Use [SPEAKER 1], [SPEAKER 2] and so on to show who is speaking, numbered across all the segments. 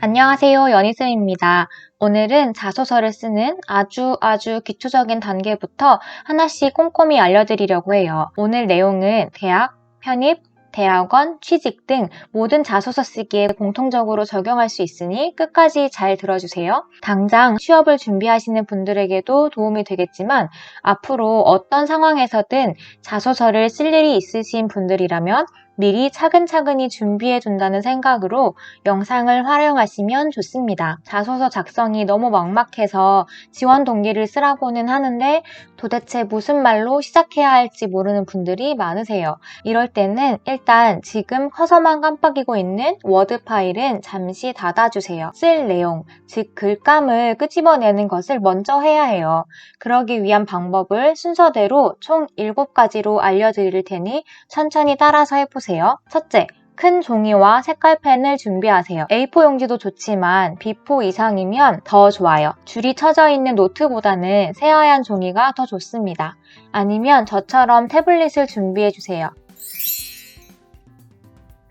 [SPEAKER 1] 안녕하세요. 연희쌤입니다. 오늘은 자소서를 쓰는 아주 기초적인 단계부터 하나씩 꼼꼼히 알려드리려고 해요. 오늘 내용은 대학, 편입, 대학원, 취직 등 모든 자소서 쓰기에 공통적으로 적용할 수 있으니 끝까지 잘 들어주세요. 당장 취업을 준비하시는 분들에게도 도움이 되겠지만 앞으로 어떤 상황에서든 자소서를 쓸 일이 있으신 분들이라면 미리 차근차근히 준비해둔다는 생각으로 영상을 활용하시면 좋습니다. 자소서 작성이 너무 막막해서 지원 동기를 쓰라고는 하는데 도대체 무슨 말로 시작해야 할지 모르는 분들이 많으세요. 이럴 때는 일단 지금 커서만 깜빡이고 있는 워드 파일은 잠시 닫아주세요. 쓸 내용, 즉 글감을 끄집어내는 것을 먼저 해야 해요. 그러기 위한 방법을 순서대로 총 7가지로 알려드릴 테니 천천히 따라서 해보세요. 첫째, 큰 종이와 색깔펜을 준비하세요. A4 용지도 좋지만 B4 이상이면 더 좋아요. 줄이 쳐져 있는 노트보다는 새하얀 종이가 더 좋습니다. 아니면 저처럼 태블릿을 준비해주세요.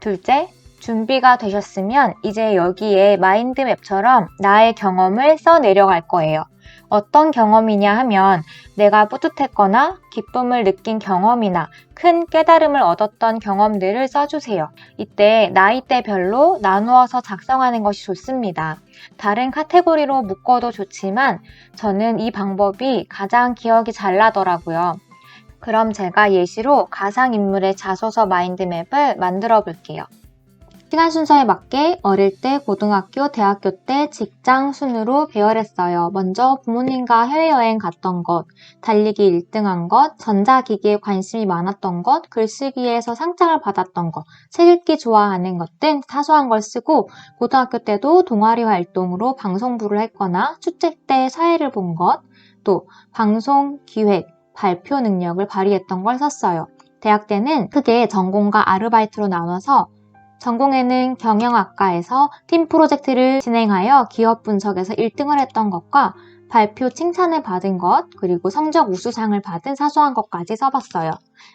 [SPEAKER 1] 둘째, 준비가 되셨으면 이제 여기에 마인드맵처럼 나의 경험을 써 내려갈 거예요. 어떤 경험이냐 하면 내가 뿌듯했거나 기쁨을 느낀 경험이나 큰 깨달음을 얻었던 경험들을 써주세요. 이때 나이대별로 나누어서 작성하는 것이 좋습니다. 다른 카테고리로 묶어도 좋지만 저는 이 방법이 가장 기억이 잘 나더라고요. 그럼 제가 예시로 가상인물의 자소서 마인드맵을 만들어 볼게요. 시간 순서에 맞게 어릴 때 고등학교, 대학교 때 직장 순으로 배열했어요. 먼저 부모님과 해외여행 갔던 것, 달리기 1등한 것, 전자기기에 관심이 많았던 것, 글쓰기에서 상장을 받았던 것, 책 읽기 좋아하는 것 등 사소한 걸 쓰고 고등학교 때도 동아리 활동으로 방송부를 했거나 축제 때 사회를 본 것, 또 방송, 기획, 발표 능력을 발휘했던 걸 썼어요. 대학 때는 크게 전공과 아르바이트로 나눠서 전공에는 경영학과에서 팀 프로젝트를 진행하여 기업 분석에서 1등을 했던 것과 발표 칭찬을 받은 것, 그리고 성적 우수상을 받은 사소한 것까지 써봤어요.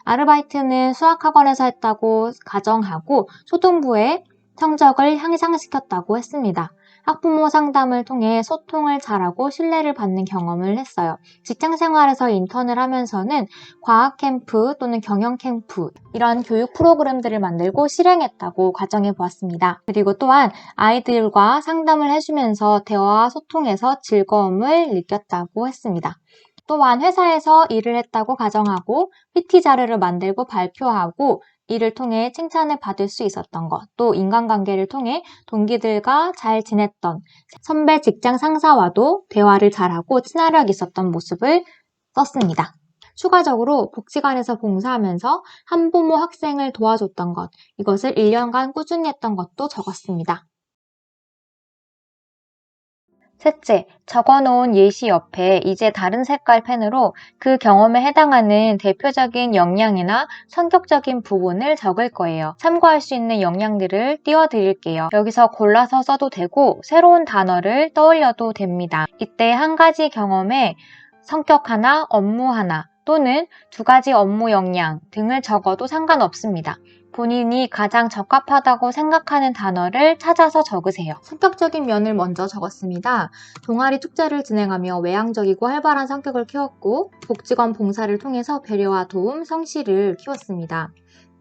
[SPEAKER 1] 아르바이트는 수학학원에서 했다고 가정하고 초등부에 성적을 향상시켰다고 했습니다. 학부모 상담을 통해 소통을 잘하고 신뢰를 받는 경험을 했어요. 직장생활에서 인턴을 하면서는 과학 캠프 또는 경영 캠프 이런 교육 프로그램들을 만들고 실행했다고 가정해 보았습니다. 그리고 또한 아이들과 상담을 해주면서 대화와 소통에서 즐거움을 느꼈다고 했습니다. 또한 회사에서 일을 했다고 가정하고 PT 자료를 만들고 발표하고 이를 통해 칭찬을 받을 수 있었던 것, 또 인간관계를 통해 동기들과 잘 지냈던 선배 직장 상사와도 대화를 잘하고 친화력 있었던 모습을 썼습니다. 추가적으로 복지관에서 봉사하면서 한부모 학생을 도와줬던 것, 이것을 1년간 꾸준히 했던 것도 적었습니다. 셋째, 적어놓은 예시 옆에 이제 다른 색깔 펜으로 그 경험에 해당하는 대표적인 역량이나 성격적인 부분을 적을 거예요. 참고할 수 있는 역량들을 띄워드릴게요. 여기서 골라서 써도 되고 새로운 단어를 떠올려도 됩니다. 이때 한 가지 경험에 성격 하나, 업무 하나 또는 2가지 업무 역량 등을 적어도 상관없습니다. 본인이 가장 적합하다고 생각하는 단어를 찾아서 적으세요. 성격적인 면을 먼저 적었습니다. 동아리 축제를 진행하며 외향적이고 활발한 성격을 키웠고 복지관 봉사를 통해서 배려와 도움, 성실을 키웠습니다.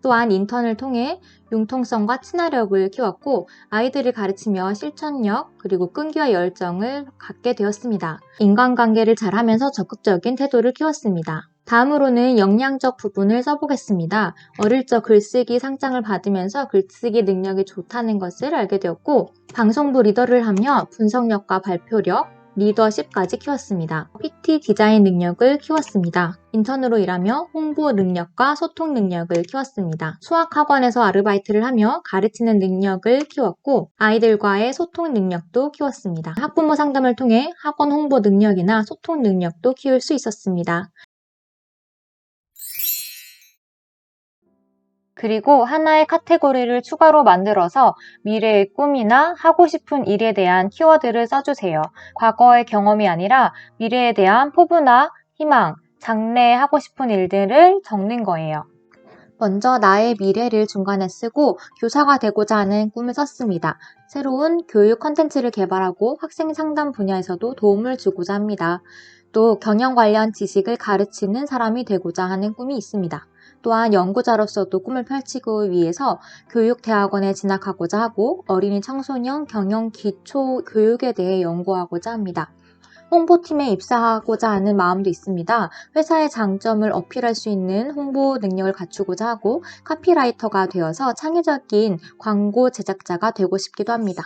[SPEAKER 1] 또한 인턴을 통해 융통성과 친화력을 키웠고 아이들을 가르치며 실천력 그리고 끈기와 열정을 갖게 되었습니다. 인간관계를 잘하면서 적극적인 태도를 키웠습니다. 다음으로는 역량적 부분을 써보겠습니다. 어릴 적 글쓰기 상장을 받으면서 글쓰기 능력이 좋다는 것을 알게 되었고 방송부 리더를 하며 분석력과 발표력, 리더십까지 키웠습니다. PT 디자인 능력을 키웠습니다. 인턴으로 일하며 홍보 능력과 소통 능력을 키웠습니다. 수학학원에서 아르바이트를 하며 가르치는 능력을 키웠고 아이들과의 소통 능력도 키웠습니다. 학부모 상담을 통해 학원 홍보 능력이나 소통 능력도 키울 수 있었습니다. 그리고 하나의 카테고리를 추가로 만들어서 미래의 꿈이나 하고 싶은 일에 대한 키워드를 써주세요. 과거의 경험이 아니라 미래에 대한 포부나 희망, 장래에 하고 싶은 일들을 적는 거예요. 먼저 나의 미래를 중간에 쓰고 교사가 되고자 하는 꿈을 썼습니다. 새로운 교육 콘텐츠를 개발하고 학생 상담 분야에서도 도움을 주고자 합니다. 또 경영 관련 지식을 가르치는 사람이 되고자 하는 꿈이 있습니다. 또한 연구자로서도 꿈을 펼치기 위해서 교육대학원에 진학하고자 하고 어린이 청소년 경영 기초 교육에 대해 연구하고자 합니다. 홍보팀에 입사하고자 하는 마음도 있습니다. 회사의 장점을 어필할 수 있는 홍보 능력을 갖추고자 하고 카피라이터가 되어서 창의적인 광고 제작자가 되고 싶기도 합니다.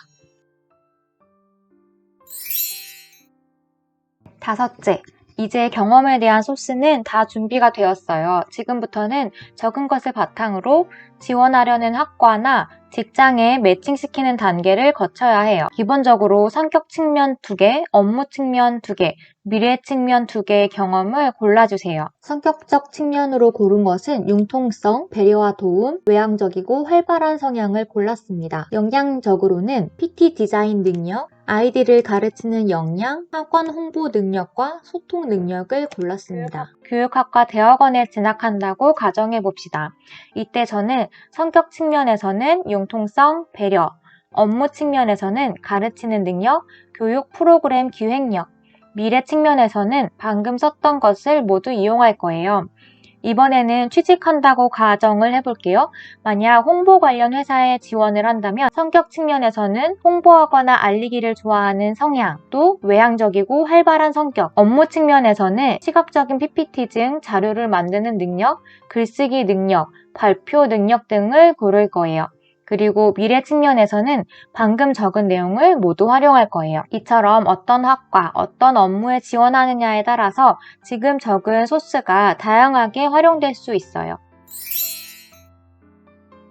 [SPEAKER 1] 다섯째, 이제 경험에 대한 소스는 다 준비가 되었어요. 지금부터는 적은 것을 바탕으로 지원하려는 학과나 직장에 매칭시키는 단계를 거쳐야 해요. 기본적으로 성격 측면 2개, 업무 측면 2개, 미래 측면 2개의 경험을 골라주세요. 성격적 측면으로 고른 것은 융통성, 배려와 도움, 외향적이고 활발한 성향을 골랐습니다. 역량적으로는 PT 디자인 능력, 아이디를 가르치는 역량, 학원 홍보 능력과 소통 능력을 골랐습니다. 교육학과 대학원에 진학한다고 가정해봅시다. 이때 저는 성격 측면에서는 융통성, 배려, 업무 측면에서는 가르치는 능력, 교육 프로그램 기획력, 미래 측면에서는 방금 썼던 것을 모두 이용할 거예요. 이번에는 취직한다고 가정을 해볼게요. 만약 홍보 관련 회사에 지원을 한다면 성격 측면에서는 홍보하거나 알리기를 좋아하는 성향, 또 외향적이고 활발한 성격, 업무 측면에서는 시각적인 PPT 등 자료를 만드는 능력, 글쓰기 능력, 발표 능력 등을 고를 거예요. 그리고 미래 측면에서는 방금 적은 내용을 모두 활용할 거예요. 이처럼 어떤 학과, 어떤 업무에 지원하느냐에 따라서 지금 적은 소스가 다양하게 활용될 수 있어요.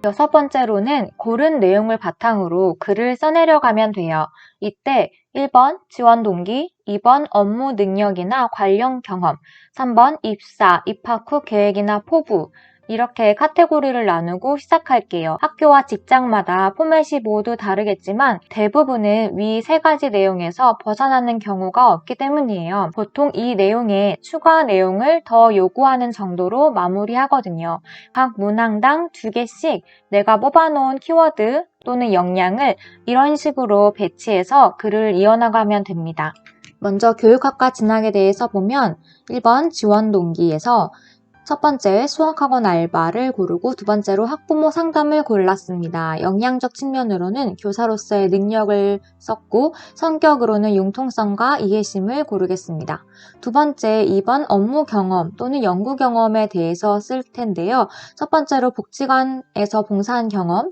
[SPEAKER 1] 여섯 번째로는 고른 내용을 바탕으로 글을 써내려가면 돼요. 이때 1번 지원 동기, 2번 업무 능력이나 관련 경험, 3번 입사, 입학 후 계획이나 포부, 이렇게 카테고리를 나누고 시작할게요. 학교와 직장마다 포맷이 모두 다르겠지만 대부분은 위 세 가지 내용에서 벗어나는 경우가 없기 때문이에요. 보통 이 내용에 추가 내용을 더 요구하는 정도로 마무리하거든요. 각 문항당 2개씩 내가 뽑아놓은 키워드 또는 역량을 이런 식으로 배치해서 글을 이어나가면 됩니다. 먼저 교육학과 진학에 대해서 보면 1번 지원 동기에서 첫 번째 수학학원 알바를 고르고 두 번째로 학부모 상담을 골랐습니다. 역량적 측면으로는 교사로서의 능력을 썼고 성격으로는 융통성과 이해심을 고르겠습니다. 두 번째 2번 업무 경험 또는 연구 경험에 대해서 쓸 텐데요. 첫 번째로 복지관에서 봉사한 경험,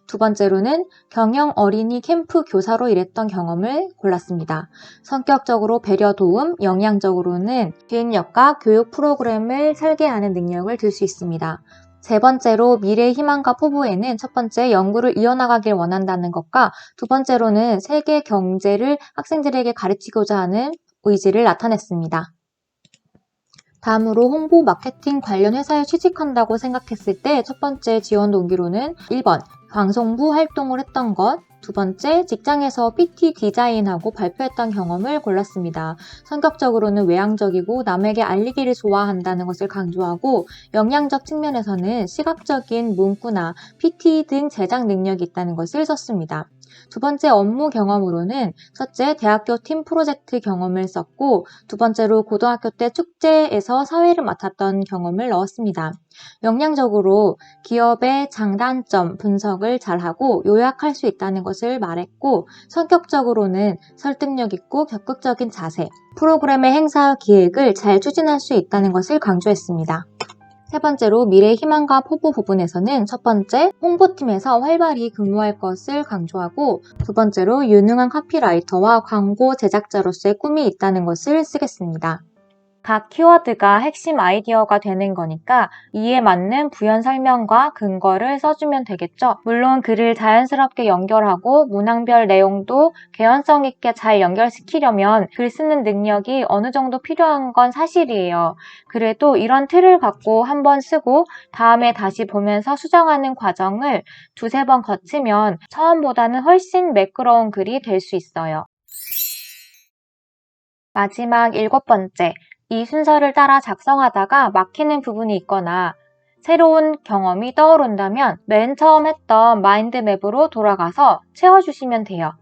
[SPEAKER 1] 두 번째로는 경영 어린이 캠프 교사로 일했던 경험을 골랐습니다. 성격적으로 배려 도움, 역량적으로는 기획력과 교육 프로그램을 설계하는 능력을 들 수 있습니다. 세 번째로 미래의 희망과 포부에는 첫 번째 연구를 이어나가길 원한다는 것과 두 번째로는 세계 경제를 학생들에게 가르치고자 하는 의지를 나타냈습니다. 다음으로 홍보 마케팅 관련 회사에 취직한다고 생각했을 때 첫 번째 지원 동기로는 1번 방송부 활동을 했던 것, 두 번째 직장에서 PT 디자인하고 발표했던 경험을 골랐습니다. 성격적으로는 외향적이고 남에게 알리기를 좋아한다는 것을 강조하고 역량적 측면에서는 시각적인 문구나 PT 등 제작 능력이 있다는 것을 썼습니다. 두 번째 업무 경험으로는 첫째 대학교 팀 프로젝트 경험을 썼고 두 번째로 고등학교 때 축제에서 사회를 맡았던 경험을 넣었습니다. 역량적으로 기업의 장단점 분석을 잘하고 요약할 수 있다는 것을 말했고 성격적으로는 설득력 있고 적극적인 자세, 프로그램의 행사 기획을 잘 추진할 수 있다는 것을 강조했습니다. 세 번째로 미래의 희망과 포부 부분에서는 첫 번째, 홍보팀에서 활발히 근무할 것을 강조하고 두 번째로 유능한 카피라이터와 광고 제작자로서의 꿈이 있다는 것을 쓰겠습니다. 각 키워드가 핵심 아이디어가 되는 거니까 이에 맞는 부연 설명과 근거를 써주면 되겠죠. 물론 글을 자연스럽게 연결하고 문항별 내용도 개연성 있게 잘 연결시키려면 글 쓰는 능력이 어느 정도 필요한 건 사실이에요. 그래도 이런 틀을 갖고 한번 쓰고 다음에 다시 보면서 수정하는 과정을 두세 번 거치면 처음보다는 훨씬 매끄러운 글이 될 수 있어요. 마지막 7번째. 이 순서를 따라 작성하다가 막히는 부분이 있거나 새로운 경험이 떠오른다면 맨 처음 했던 마인드맵으로 돌아가서 채워주시면 돼요.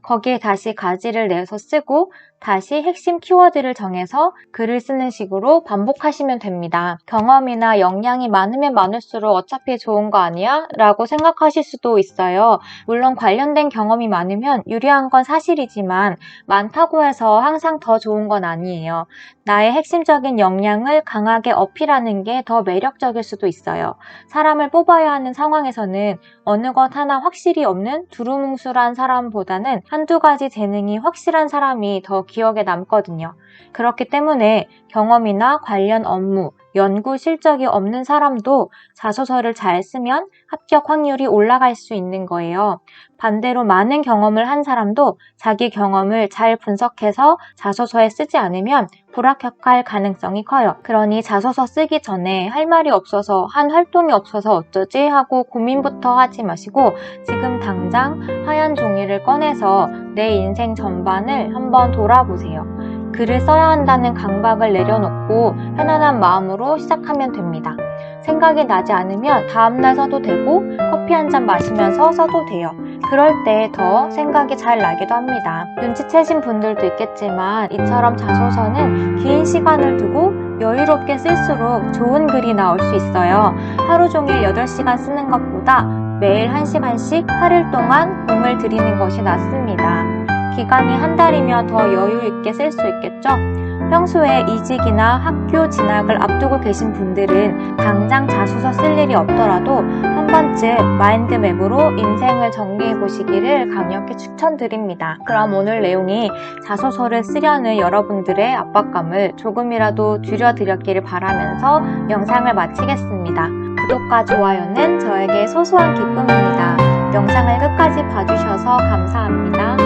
[SPEAKER 1] 거기에 다시 가지를 내서 쓰고 다시 핵심 키워드를 정해서 글을 쓰는 식으로 반복하시면 됩니다. 경험이나 역량이 많으면 많을수록 어차피 좋은 거 아니야? 라고 생각하실 수도 있어요. 물론 관련된 경험이 많으면 유리한 건 사실이지만 많다고 해서 항상 더 좋은 건 아니에요. 나의 핵심적인 역량을 강하게 어필하는 게 더 매력적일 수도 있어요. 사람을 뽑아야 하는 상황에서는 어느 것 하나 확실히 없는 두루뭉술한 사람보다는 한두 가지 재능이 확실한 사람이 더 기억에 남거든요. 그렇기 때문에 경험이나 관련 업무, 연구 실적이 없는 사람도 자소서를 잘 쓰면 합격 확률이 올라갈 수 있는 거예요. 반대로 많은 경험을 한 사람도 자기 경험을 잘 분석해서 자소서에 쓰지 않으면 불합격할 가능성이 커요. 그러니 자소서 쓰기 전에 할 말이 없어서 한 활동이 없어서 어쩌지 하고 고민부터 하지 마시고 지금 당장 하얀 종이를 꺼내서 내 인생 전반을 한번 돌아보세요. 글을 써야 한다는 강박을 내려놓고 편안한 마음으로 시작하면 됩니다. 생각이 나지 않으면 다음날 써도 되고 커피 한 잔 마시면서 써도 돼요. 그럴 때 더 생각이 잘 나기도 합니다. 눈치채신 분들도 있겠지만 이처럼 자소서는 긴 시간을 두고 여유롭게 쓸수록 좋은 글이 나올 수 있어요. 하루 종일 8시간 쓰는 것보다 매일 1시간씩 8일 동안 공을 들이는 것이 낫습니다. 기간이 한 달이면 더 여유 있게 쓸 수 있겠죠? 평소에 이직이나 학교 진학을 앞두고 계신 분들은 당장 자소서 쓸 일이 없더라도 한 번쯤 마인드맵으로 인생을 정리해 보시기를 강력히 추천드립니다. 그럼 오늘 내용이 자소서를 쓰려는 여러분들의 압박감을 조금이라도 줄여드렸기를 바라면서 영상을 마치겠습니다. 구독과 좋아요는 저에게 소소한 기쁨입니다. 영상을 끝까지 봐주셔서 감사합니다.